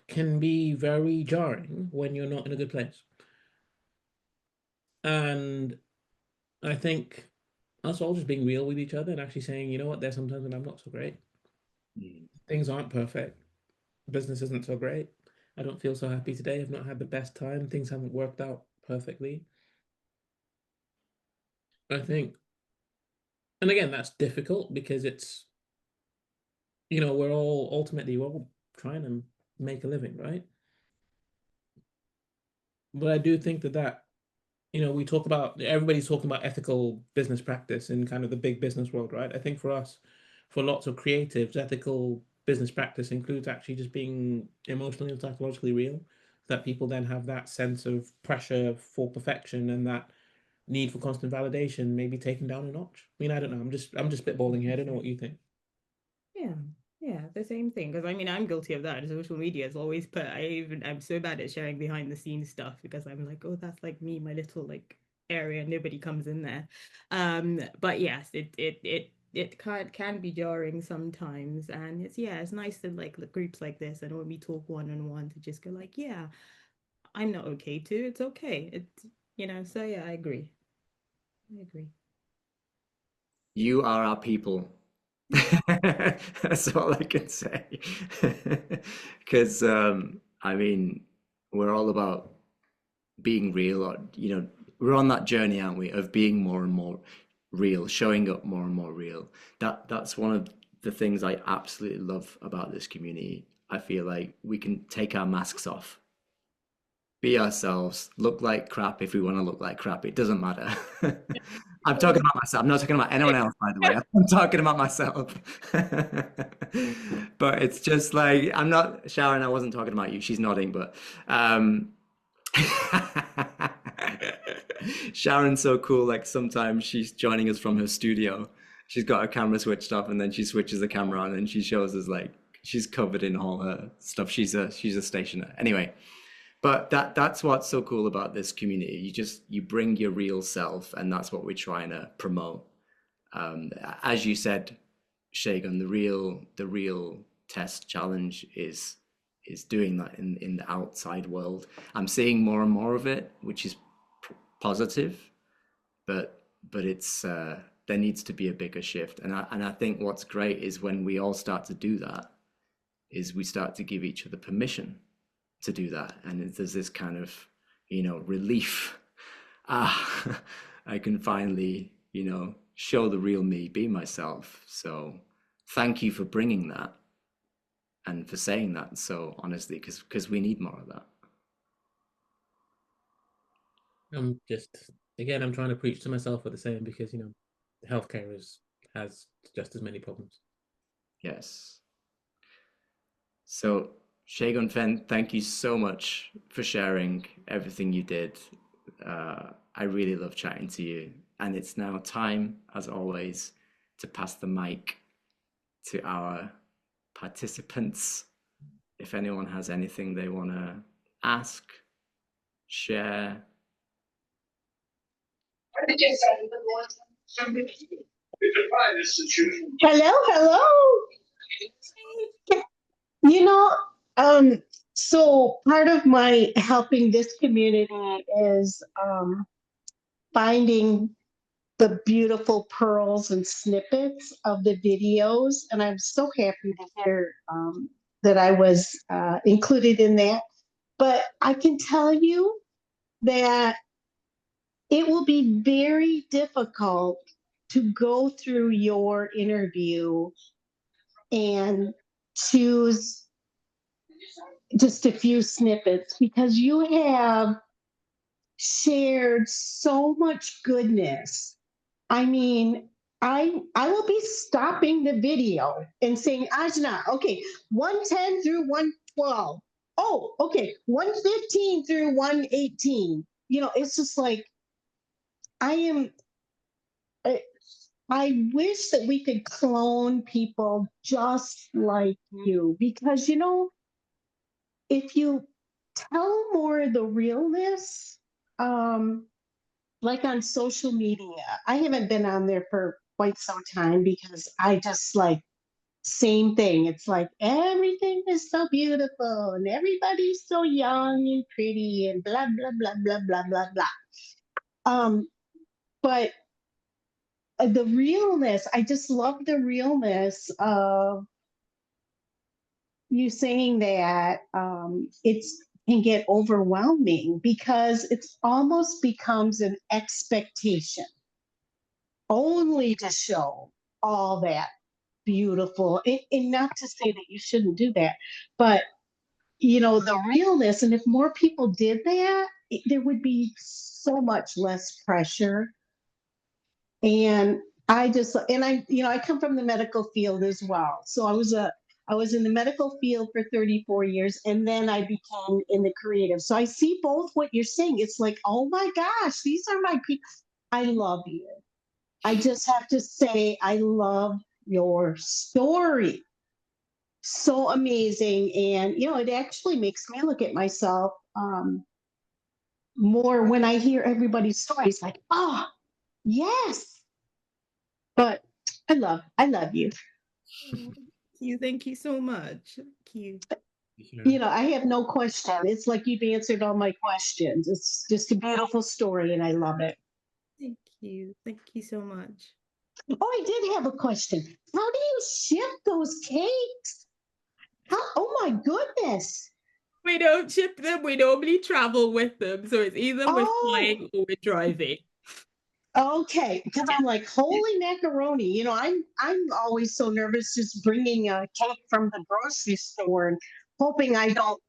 Speaker 3: can be very jarring when you're not in a good place. And I think us all just being real with each other and actually saying, you know what, there's sometimes when I'm not so great.
Speaker 1: Mm.
Speaker 3: Things aren't perfect. Business isn't so great. I don't feel so happy today. I've not had the best time. Things haven't worked out perfectly. I think, and again, that's difficult because we're all trying to make a living, right? But I do think that we talk about everybody's talking about ethical business practice in kind of the big business world, right? I think for us, for lots of creatives, ethical business practice includes actually just being emotionally and psychologically real, that people then have that sense of pressure for perfection and that need for constant validation maybe taken down a notch. I mean, I don't know. I'm just spitballing here. I don't know what you think.
Speaker 2: Yeah, yeah, the same thing. Because I mean, I'm guilty of that. Social media is always put. I'm so bad at sharing behind the scenes stuff because I'm like, oh, that's like me, my little like area. Nobody comes in there. But yes, it can be jarring sometimes, and it's nice to like groups like this and when we talk one on one to just go like, yeah, I'm not okay too. It's okay. So yeah, I agree. I agree.
Speaker 1: You are our people. That's all I can say. Because I mean, we're all about being real, or we're on that journey, aren't we, of being more and more real, showing up more and more real. That's one of the things I absolutely love about this community. I feel like we can take our masks off, be ourselves, look like crap if we want to look like crap. It doesn't matter. I'm talking about myself. I'm not talking about anyone else, by the way. I'm talking about myself. But it's just like, I'm not, Sharon, I wasn't talking about you. She's nodding, but Sharon's so cool. Like sometimes she's joining us from her studio. She's got her camera switched off and then she switches the camera on and she shows us like she's covered in all her stuff. She's a stationer. Anyway, but that's what's so cool about this community. You bring your real self, and that's what we're trying to promote. As you said, Shagun, the real test challenge is doing that in the outside world. I'm seeing more and more of it, which is positive, but it's there needs to be a bigger shift. And I think what's great is when we all start to do that, is we start to give each other permission to do that, and there's this kind of relief. I can finally show the real me, be myself. So thank you for bringing that and for saying that so honestly, because we need more of that.
Speaker 3: I'm just, again, I'm trying to preach to myself for the same, because healthcare has just as many problems.
Speaker 1: Yes. So Shagun, Fen, thank you so much for sharing everything you did. I really love chatting to you. And it's now time, as always, to pass the mic to our participants. If anyone has anything they want to ask, share.
Speaker 4: Hello, hello. You know, so part of my helping this community is finding the beautiful pearls and snippets of the videos, and I'm so happy to hear that I was included in that. But I can tell you that it will be very difficult to go through your interview and choose just a few snippets, because you have shared so much goodness. I mean, I will be stopping the video and saying, Ajna, okay, 110 through 112. Oh, okay, 115 through 118. It's just like I wish that we could clone people just like you, because if you tell more of the realness, like on social media, I haven't been on there for quite some time because I just like same thing. It's like everything is so beautiful and everybody's so young and pretty and blah blah blah blah blah blah blah. But the realness, I just love the realness of you saying that it's can get overwhelming because it's almost becomes an expectation only to show all that beautiful, and not to say that you shouldn't do that, but the realness. And if more people did that, there would be so much less pressure. And I come from the medical field as well. So I was in the medical field for 34 years, and then I became in the creative. So I see both what you're saying. It's like, oh my gosh, these are my people. I love you. I just have to say, I love your story. So amazing. And, it actually makes me look at myself more when I hear everybody's stories, like, oh, yes. But I love you.
Speaker 2: Thank you so much. Thank you.
Speaker 4: I have no question. It's like you've answered all my questions. It's just a beautiful story, and I love it.
Speaker 2: Thank you. Thank you so much.
Speaker 4: Oh, I did have a question. How do you ship those cakes? Oh my goodness.
Speaker 2: We don't ship them. We normally travel with them. So it's either we're flying or we're driving.
Speaker 4: Okay, because I'm like, holy macaroni. I'm always so nervous just bringing a cake from the grocery store and hoping I don't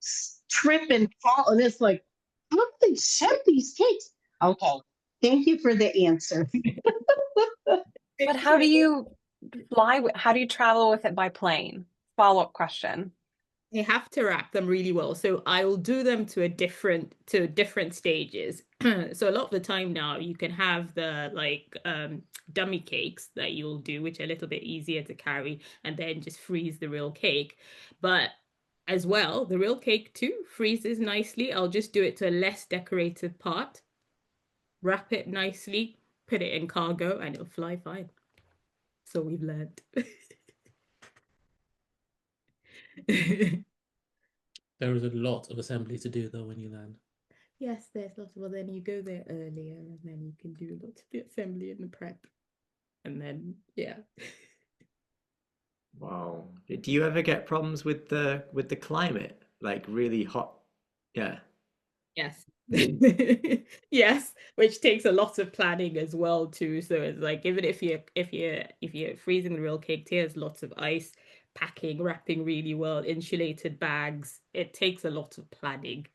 Speaker 4: trip and fall. And it's like, how do they ship these cakes? Okay, thank you for the answer.
Speaker 5: But how do you how do you travel with it by plane? Follow-up question.
Speaker 2: You have to wrap them really well. So I will do them to different stages. So a lot of the time now you can have the dummy cakes that you'll do, which are a little bit easier to carry, and then just freeze the real cake. But as well, the real cake too freezes nicely. I'll just do it to a less decorated part, wrap it nicely, put it in cargo, and it'll fly fine. So we've learned.
Speaker 3: There is a lot of assembly to do though when you land.
Speaker 2: Yes, there's lots. Well, then you go there earlier, and then you can do lots of the assembly and the prep, and then yeah.
Speaker 1: Wow. Do you ever get problems with the climate? Like really hot? Yeah.
Speaker 2: Yes. Yes, which takes a lot of planning as well too. So it's like even if you're freezing the real cake, there's lots of ice, packing, wrapping really well, insulated bags. It takes a lot of planning.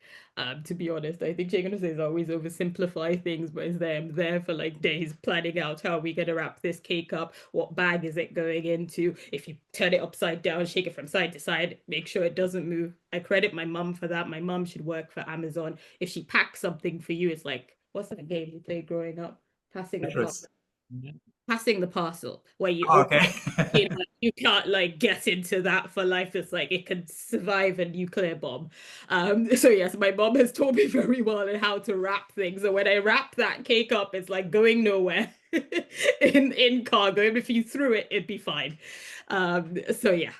Speaker 2: To be honest, I think Chicken says always oversimplify things, but it's there for like days planning out how are we gonna wrap this cake up, what bag is it going into, if you turn it upside down, shake it from side to side, make sure it doesn't move. I credit my mum for that. My mum should work for Amazon. If she packs something for you, it's like, what's that game you played growing up? Passing the
Speaker 1: Tetris.
Speaker 2: passing the parcel, where you
Speaker 1: Oh,
Speaker 2: open
Speaker 1: okay.
Speaker 2: you can't like get into that for life. It's like it can survive a nuclear bomb. So yes, my mom has taught me very well in how to wrap things. So when I wrap that cake up, it's like going nowhere in cargo. If you threw it, it'd be fine. So yeah.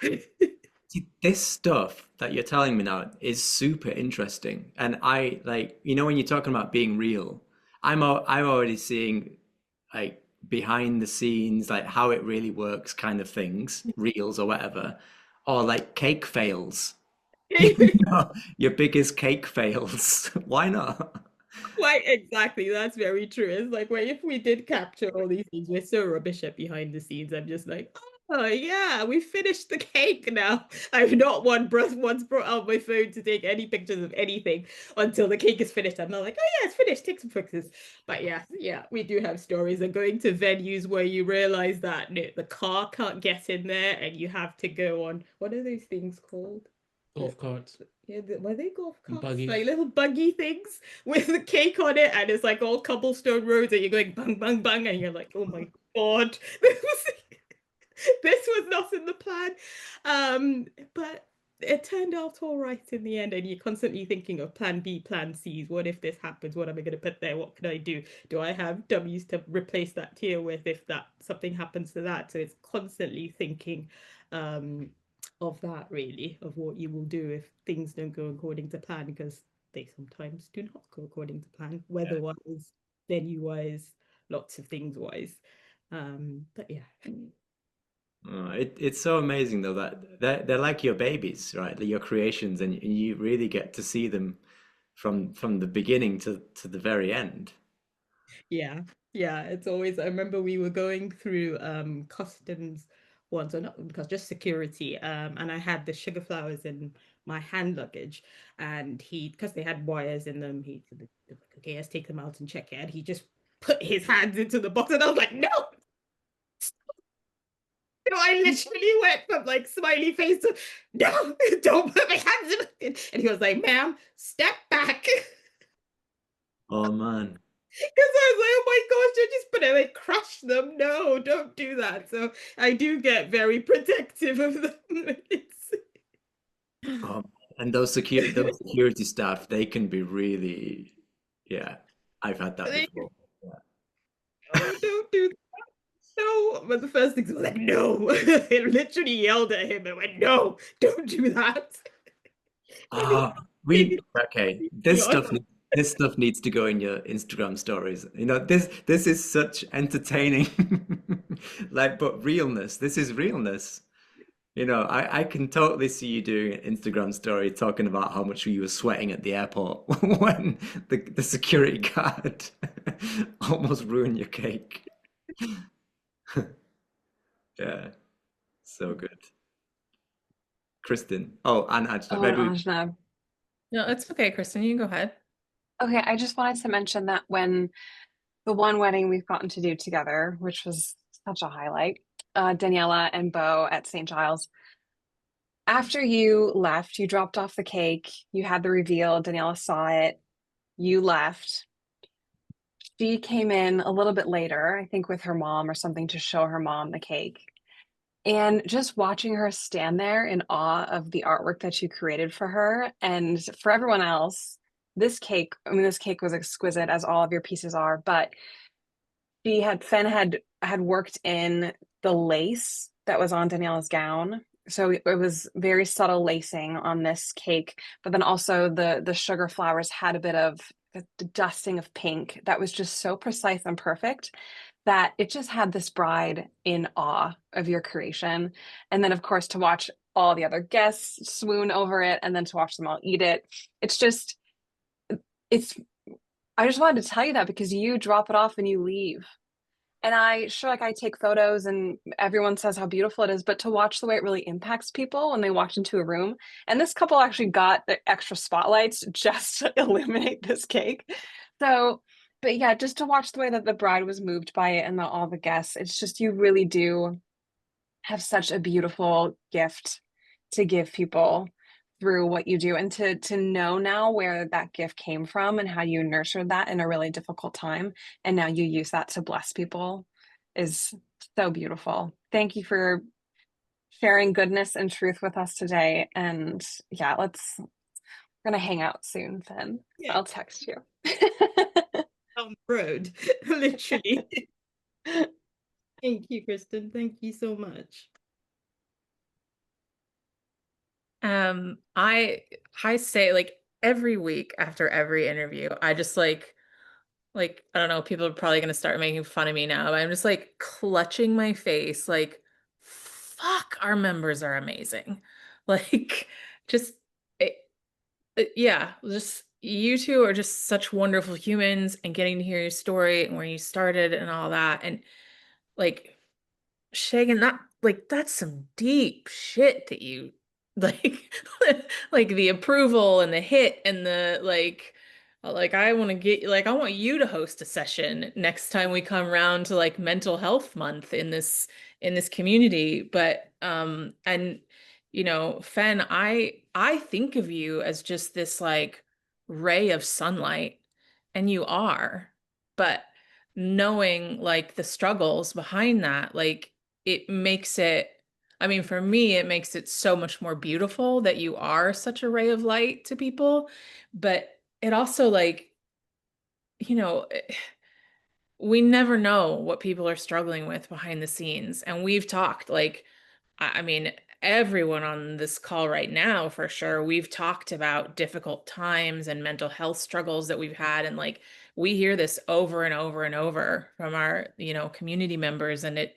Speaker 1: See, this stuff that you're telling me now is super interesting. And I like, when you're talking about being real, I'm already seeing like behind the scenes, like how it really works kind of things, reels or whatever, or like cake fails. Your biggest cake fails. Why not?
Speaker 2: Quite exactly. That's very true. It's like, well, if we did capture all these things, we're so rubbish at behind the scenes. I'm just like, oh yeah, we finished the cake now. I've not once brought out my phone to take any pictures of anything until the cake is finished. I'm not like, oh yeah, it's finished. Take some pictures. But yeah, we do have stories of going to venues where you realize that no, the car can't get in there, and you have to go on, what are those things called?
Speaker 3: Golf carts,
Speaker 2: Yeah, were they golf carts?
Speaker 3: buggies.
Speaker 2: Like little buggy things with the cake on it, and it's like all cobblestone roads, and you're going bang, bang, bang, and you're like, oh my God, this was not in the plan. But it turned out all right in the end, and you're constantly thinking of plan B, plan C's. What if this happens? What am I going to put there? What can I do? Do I have dummies to replace that tier with if that something happens to that? So it's constantly thinking of that, really, of what you will do if things don't go according to plan, because they sometimes do not go according to plan, weather-wise, venue-wise, lots of things wise. But yeah.
Speaker 1: It's so amazing though that they're like your babies, right? They're your creations, and you really get to see them from the beginning to the very end.
Speaker 2: Yeah, it's always, I remember we were going through customs once, or not because just security, and I had the sugar flowers in my hand luggage, and because they had wires in them, he said, okay, let's take them out and check it, and he just put his hands into the box, and I was like, no. I literally went from like smiley face to no, don't put my hands in it. And he was like, ma'am, step back.
Speaker 1: Oh man.
Speaker 2: Because I was like, oh my gosh, you're just gonna like crush them. No, don't do that. So I do get very protective of them.
Speaker 1: And those security staff, they can be really, yeah. I've had that before. Yeah.
Speaker 2: Oh, don't do that. No. But the first thing was like, no. It literally yelled at him and went, no, don't do that.
Speaker 1: Okay. This stuff needs to go in your Instagram stories. This is such entertaining, like, but realness. This is realness. I can totally see you doing an Instagram story talking about how much you were sweating at the airport when the security guard almost ruin your cake. Yeah, so good. Kristen. Oh, and Angela.
Speaker 5: Oh, and
Speaker 1: Maybe
Speaker 5: Ajna.
Speaker 6: No, it's okay, Kristen. You can go ahead.
Speaker 5: Okay, I just wanted to mention that when the one wedding we've gotten to do together, which was such a highlight, Daniela and Bo at St. Giles. After you left, you dropped off the cake, you had the reveal, Daniela saw it, you left. She came in a little bit later, I think with her mom or something to show her mom the cake. And just watching her stand there in awe of the artwork that you created for her and for everyone else, this cake, I mean, this cake was exquisite as all of your pieces are, but Fen had worked in the lace that was on Daniela's gown. So it was very subtle lacing on this cake, but then also the sugar flowers had a bit of the dusting of pink that was just so precise and perfect that it just had this bride in awe of your creation. And then of course to watch all the other guests swoon over it and then to watch them all eat it. It's I just wanted to tell you that because you drop it off and you leave. And I take photos and everyone says how beautiful it is, but to watch the way it really impacts people when they walked into a room. And this couple actually got the extra spotlights just to illuminate this cake. So, but yeah, just to watch the way that the bride was moved by it and all the guests, it's just, you really do have such a beautiful gift to give people through what you do, and to know now where that gift came from and how you nurtured that in a really difficult time and now you use that to bless people is so beautiful. Thank you for sharing goodness and truth with us today. And yeah, we're gonna hang out soon, Fen.
Speaker 2: Yeah.
Speaker 5: I'll text you.
Speaker 2: On the road, literally. Thank you, Kristen. Thank you so much.
Speaker 6: I say like every week after every interview, I just like I don't know, people are probably gonna start making fun of me now, but I'm just like clutching my face, like, fuck, our members are amazing. Like, just yeah, just you two are just such wonderful humans, and getting to hear your story and where you started and all that. And like Shagan, that's some deep shit that you like like the approval and the hit and the I want to get I want you to host a session next time we come around to like mental health month in this community. But and Fen, I think of you as just this like ray of sunlight, and you are, but knowing like the struggles behind that, like it makes it, I mean, for me, it makes it so much more beautiful that you are such a ray of light to people. But it also like, you know, we never know what people are struggling with behind the scenes. And we've talked like, I mean, everyone on this call right now, for sure, we've talked about difficult times and mental health struggles that we've had. And like, we hear this over and over and over from our, community members. And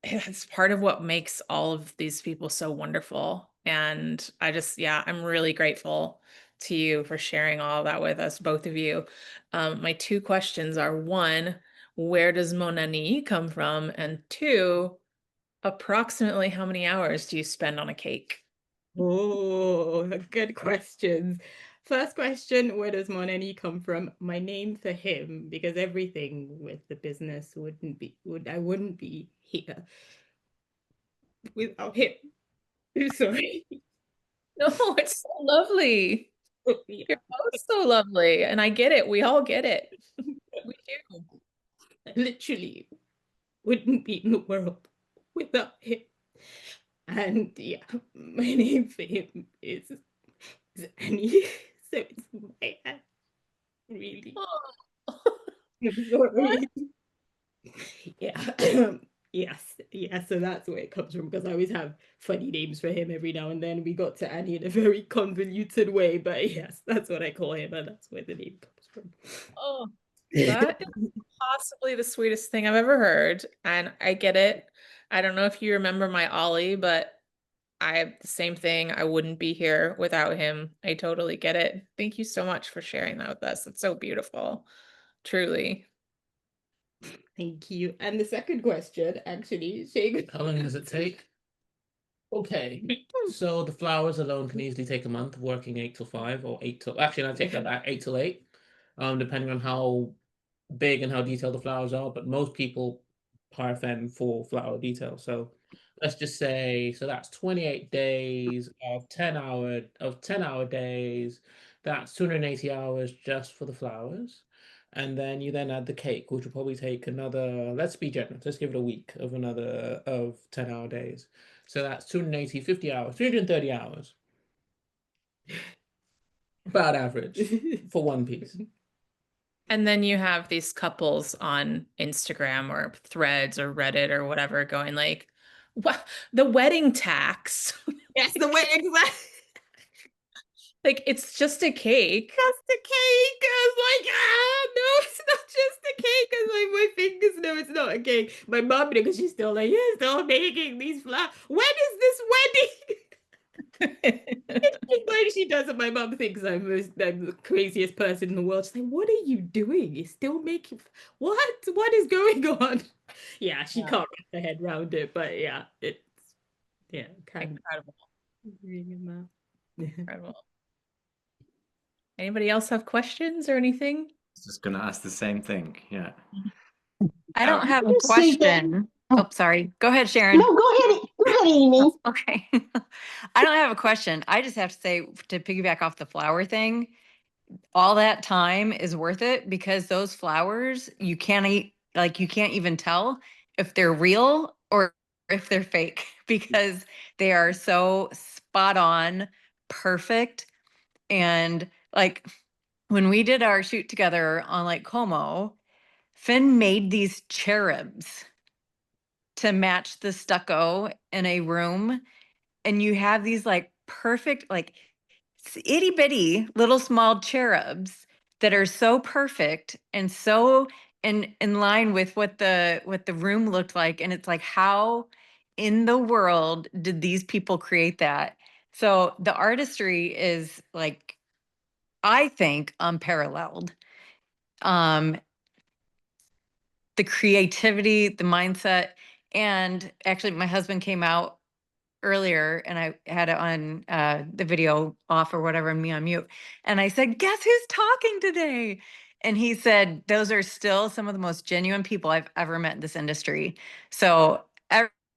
Speaker 6: it's part of what makes all of these people so wonderful. And yeah, I'm really grateful to you for sharing all of that with us, both of you. My two questions are, one, where does MonAnnie come from? And two, approximately how many hours do you spend on a cake?
Speaker 2: Oh, good questions. First question, where does MonAnnie come from? My name for him, because everything with the business I wouldn't be here without him. Sorry.
Speaker 6: No, it's so lovely.
Speaker 2: Yeah.
Speaker 6: You're both so lovely. And I get it. We all get it. We do.
Speaker 2: I literally wouldn't be in the world without him. And yeah, my name for him is Annie. So it's my aunt, really.
Speaker 6: Oh.
Speaker 2: I'm sorry. Yeah. Yes, so that's where it comes from, because I always have funny names for him every now and then. We got to Annie in a very convoluted way, but yes, that's what I call him, and that's where the name comes from.
Speaker 6: Oh, that is possibly the sweetest thing I've ever heard. And I get it. I don't know if you remember my Ollie, but I have the same thing. I wouldn't be here without him. I totally get it. Thank you so much for sharing that with us. It's so beautiful. Truly.
Speaker 2: Thank you. And the second question, actually, Segun.
Speaker 3: How long does it take? Okay, so the flowers alone can easily take a month, working 8 till 5 or 8 till. Actually, I take that back, 8 till 8, depending on how big and how detailed the flowers are. But most people hire Fen for flower detail. So let's just say, so that's 28 days of 10-hour days. That's 280 hours just for the flowers. And then you then add the cake, which will probably take another, let's be generous, let's give it a week of another of 10-hour days. So that's 280, 50 hours, 330 hours. About average for one piece.
Speaker 6: And then you have these couples on Instagram or Threads or Reddit or whatever going like, what, the wedding tax?
Speaker 2: Yes, the way exactly.
Speaker 6: Like, it's just a cake.
Speaker 2: Just a cake. I was like, no, it's not just a cake. I was like, my fingers, no, it's not a cake. My mom, because she's still like, yeah, still making these flowers. When is this wedding? Like she does it, my mom thinks I'm the craziest person in the world. She's like, what are you doing? You're still making what is going on? Yeah, she can't get her head around it, but yeah, it's kind
Speaker 6: Incredible.
Speaker 2: of
Speaker 6: Incredible. Anybody else have questions or anything?
Speaker 1: Just gonna ask the same thing. Yeah.
Speaker 5: I don't have a
Speaker 4: just think that-
Speaker 5: question. Oh, sorry. Go ahead, Sharon.
Speaker 4: No, go ahead, Amy.
Speaker 5: Okay. I don't have a question. I just have to say, to piggyback off the flower thing, all that time is worth it because those flowers, you can't even tell if they're real or if they're fake because they are so spot on, perfect. And like when we did our shoot together on Lake Como, Finn made these cherubs to match the stucco in a room. And you have these like perfect, like itty bitty little small cherubs that are so perfect and so in line with what the room looked like. And it's like, how in the world did these people create that? So the artistry is like, I think, unparalleled. The creativity, the mindset, and actually my husband came out earlier and I had it on the video off or whatever and me on mute. And I said, guess who's talking today? And he said, those are still some of the most genuine people I've ever met in this industry. So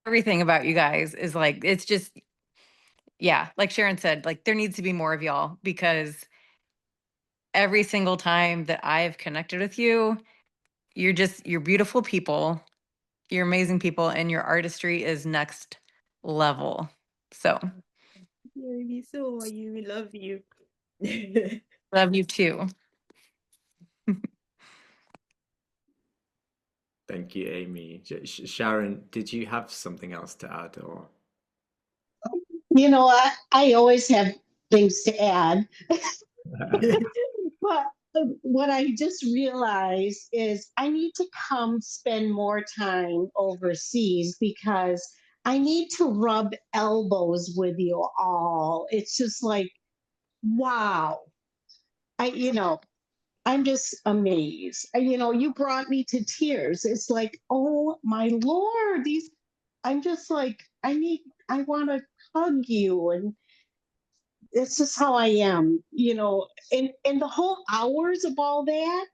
Speaker 5: everything about you guys is like, it's just, yeah, like Sharon said, like there needs to be more of y'all because every single time that I've connected with you, you're beautiful people, you're amazing people, and your artistry is next level. So
Speaker 2: Amy, so are you. We love you.
Speaker 5: love you too.
Speaker 1: Thank you, Amy. Sharon, did you have something else to add or?
Speaker 4: You know, I always have things to add. But what I just realized is I need to come spend more time overseas because I need to rub elbows with you all. It's just like, wow. I'm just amazed. You brought me to tears. It's like, oh my Lord, I'm just like, I want to hug you. And it's just how I am, and the whole hours of all that,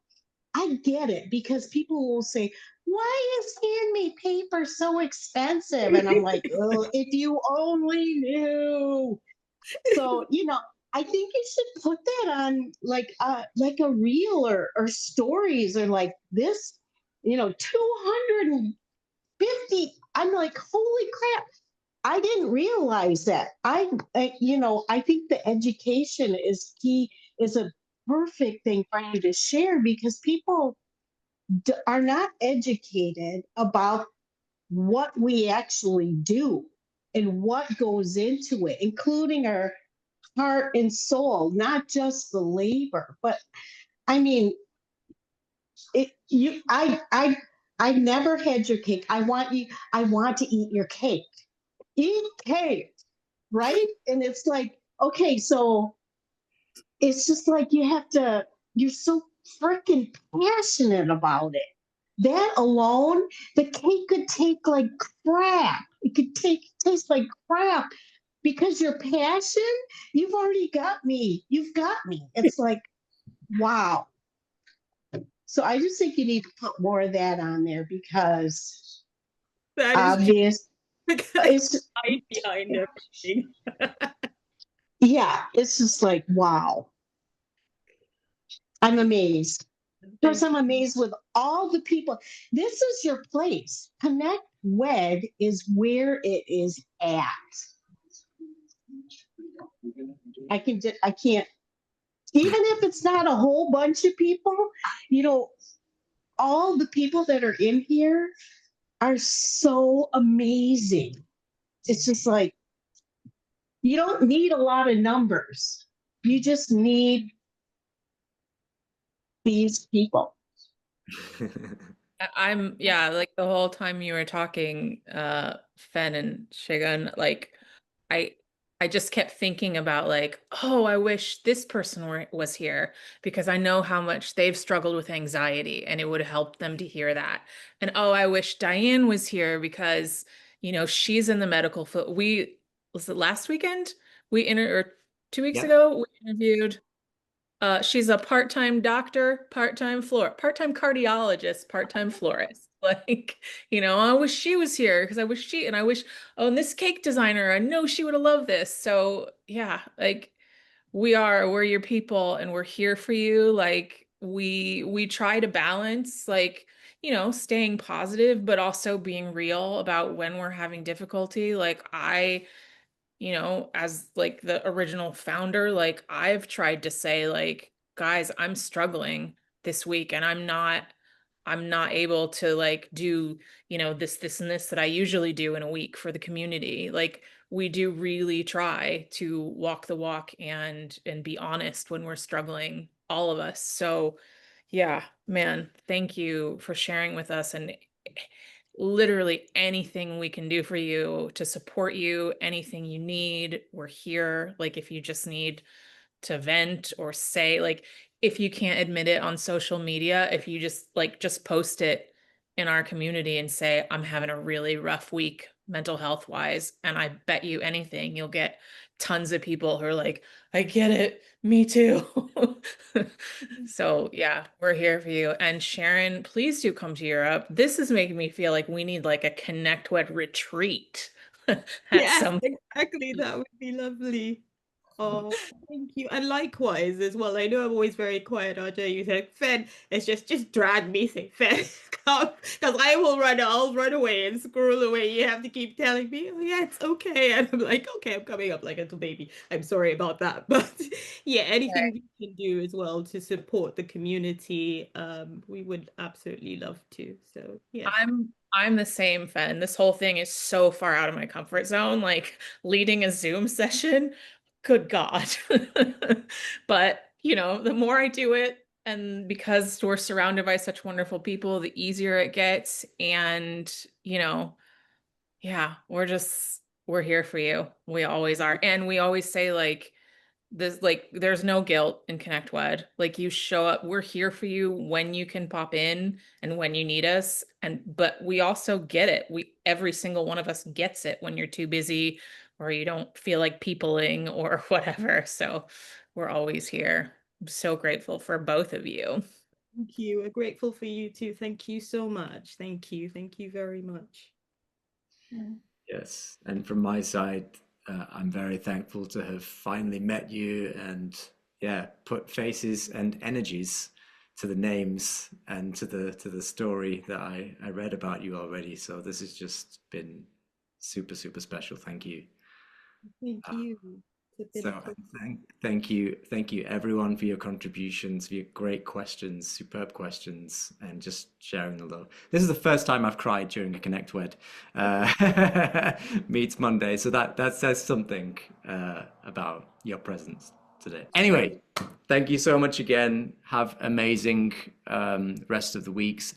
Speaker 4: I get it because people will say, why is handmade paper so expensive? And I'm like, oh, if you only knew. So, I think you should put that on like a reel or stories or like this, 250. I'm like, holy crap. I didn't realize that. I think the education is key, is a perfect thing for you to share because people are not educated about what we actually do and what goes into it, including our heart and soul, not just the labor. But I mean, I never had your cake. I want to eat your cake. Eat cake, right? And it's like, okay, so it's just like you're so freaking passionate about it. That alone, the cake could take like crap. It could taste like crap because your passion, you've already got me. You've got me. It's like, wow. So I just think you need to put more of that on there because
Speaker 2: That is
Speaker 4: obvious. It's
Speaker 2: right behind everything.
Speaker 4: yeah, it's just like wow. I'm amazed. First, I'm amazed with all the people. This is your place. Connect Wed is where it is at. I can't, even if it's not a whole bunch of people, you know, all the people that are in here are so amazing. It's just like, you don't need a lot of numbers. You just need these people.
Speaker 6: Yeah, like the whole time you were talking, Fen and Segun, like I I just kept thinking about like, oh, I wish this person was here because I know how much they've struggled with anxiety and it would help them to hear that. And oh, I wish Diane was here because, she's in the medical field. Was it last weekend? Or 2 weeks
Speaker 1: Yep.
Speaker 6: ago, we interviewed she's a part-time doctor, part-time cardiologist, part-time florist. Like, I wish she was here because I wish, oh, and this cake designer, I know she would have loved this. So yeah, like we're your people and we're here for you. Like we try to balance like, staying positive, but also being real about when we're having difficulty. Like as like the original founder, like I've tried to say like, guys, I'm struggling this week and I'm not able to like do, this and this that I usually do in a week for the community. Like we do really try to walk the walk and be honest when we're struggling, all of us. So yeah, man, thank you for sharing with us and literally anything we can do for you to support you, anything you need, we're here. Like if you just need to vent or say, like if you can't admit it on social media, if you just post it in our community and say, I'm having a really rough week mental health wise, and I bet you anything you'll get tons of people who are like, I get it, me too. So yeah, we're here for you. And Sharon, please do come to Europe. This is making me feel like we need like a Connect Wed retreat at
Speaker 2: Yes,
Speaker 6: some.
Speaker 2: exactly. That would be lovely. Oh, thank you. And likewise as well. I know I'm always very quiet, RJ. You said, Fen, it's just drag me, say, Fen, come. Because I'll run away and squirrel away. You have to keep telling me, oh yeah, it's okay. And I'm like, okay, I'm coming up like a little baby. I'm sorry about that. But yeah, anything we can do as well to support the community, we would absolutely love to. So yeah.
Speaker 6: I'm the same, Fen. This whole thing is so far out of my comfort zone. Like leading a Zoom session, good God. But, the more I do it, and because we're surrounded by such wonderful people, the easier it gets. And, yeah, we're here for you. We always are. And we always say there's no guilt in Connect Wed. Like you show up, we're here for you when you can pop in and when you need us. But we also get it. Every single one of us gets it when you're too busy or you don't feel like peopling or whatever. So we're always here. I'm so grateful for both of you.
Speaker 2: Thank you. We're grateful for you too. Thank you so much. Thank you. Thank you very much.
Speaker 1: Yes, and from my side, I'm very thankful to have finally met you and yeah, put faces and energies to the names and to the story that I read about you already. So this has just been super, super special. Thank you.
Speaker 2: Thank you. It's been a
Speaker 1: So
Speaker 2: pleasure.
Speaker 1: thank you everyone for your contributions, for your great questions, superb questions, and just sharing the love. This is the first time I've cried during a Connect Wed meets Monday, so that says something about your presence today. Anyway, thank you so much again. Have amazing rest of the weeks.